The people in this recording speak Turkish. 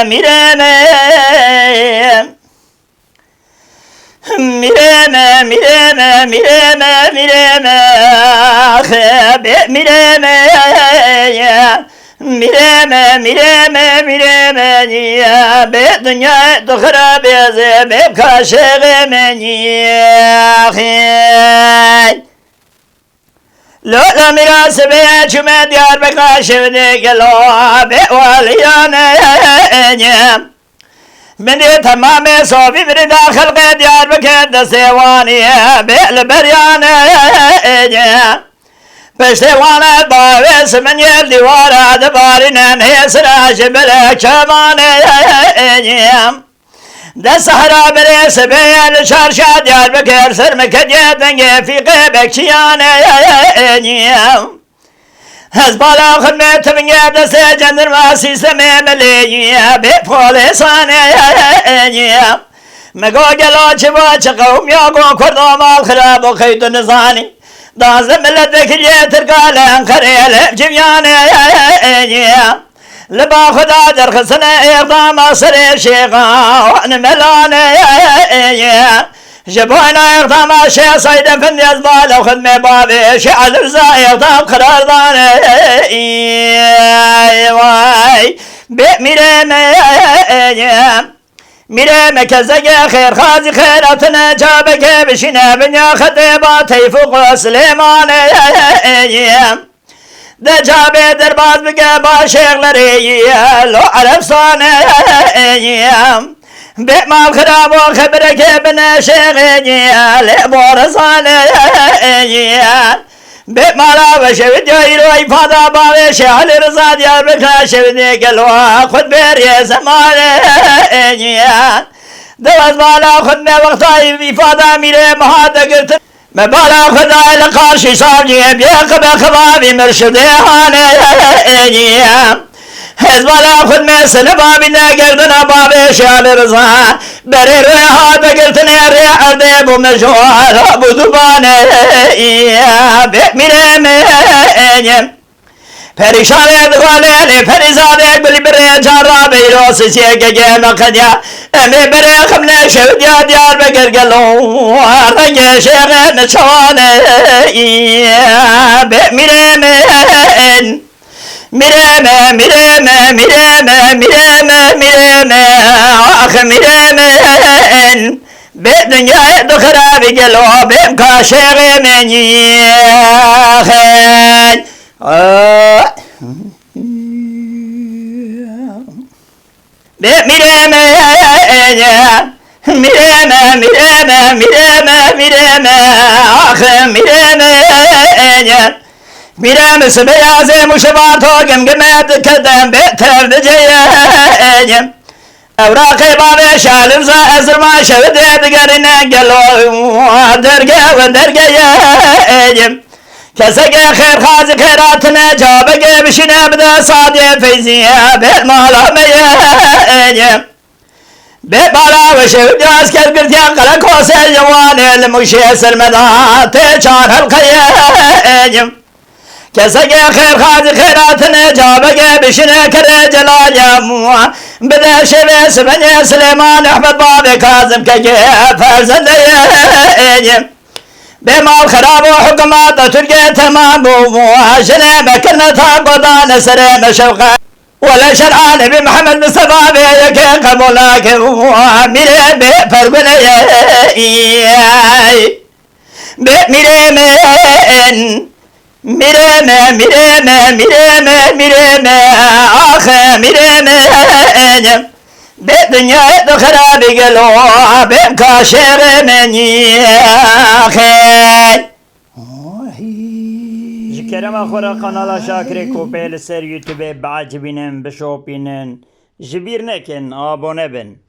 mireme mireme mireme mireme mireme mireme mireme mireme mireme niye be dünya tıkıra beze be kaşığıme niye Lola mirasebe çüme Diyarbakır şevde gelo be valiyane Beni tamamı sofi bir dahil Diyarbakır'da sevaniye be beryane Peştevana davesi men yer divara dabarinen hesra şebele kemane De sahra beresi beyel çarşa Diyarbakır sırmıkı diyeten fike bekçiyane Hezbala hürmetimin yerdesi cendirma sistemi meliye be polisane Mego gelo çıva çıkavum yogo kurdum al khirabu kıydı nizani Dazı milletvekili Türkalen kariyel cimyane Liba khuda derkısına iqdam asır şeyha Vani melane Jiboyna iqdam şeyh saydım fin yazbalı khudme babi Şe'al rıza iqdam karardan Vay Mireme mireme kezege khair khazi khairatına cabeke bişine binya khatiba teyfuq Süleyman'e De cabe derbaz bige başıkları lo arefsane Be mal khirabu khabreke bine şeyhe le borazane Be mala ve şevit yayro ifada bave şehali rıza Diyarbakır şevit gelo khud beriye zamane Devaz mala khud me vakta ifada mire mahada girtin Mebala khuda ile karşı savcıya biyakıbe kıbabi mürşidihane Hezbala khud me sene babine girdine babi şehali rıza Beri rehada girtine re'arde bu meşuar bu dubane Mireme Perişan edgâleli perizade bilbire carra beyro sisiye gege mekadya Emi bere kımne şevdiya Diyarbakır gelo Arge şeğe neçavane Mireme Mireme mireme mireme mireme mireme Ah mireme Be dünyaya dıkıra bir gelo Bem kaşeğime niyâhen Be mireme mireme mireme mireme mireme Ah mireme mireme sebeyazı muşebato gemgemet kedem be tevdiceyem Evrakı babe şalımza ezirma şevde digerine gelo derge ve dergeyem Kesege khair khazi khairatına cabege bişine bide sadiye feyziye be malameye Be bala ve şevde asker girtiyan kala kose cevane limuşe sermeda te çar halkaya Kesege khair khazi khairatına cabege bişine kere celalem Bide şevesi beni Süleyman Ahmet Babi Kazım keke ferzendeyem Bemal kharabu hukumata Türkiye tamam bu Jene bekirne takoda nesere meşevka Vele şer'a Nebi Muhammed Mustafa beyeke kabulake Mire be pergüneye Be miremen Mireme mireme mireme mireme Ah miremen Be dünyaya dıkıra bir gelo Bem kaşeğime niyâhen Jikerem akhura kanala şakire kopeli ser YouTube bacibinen bişopinen Jibir nekin abone bin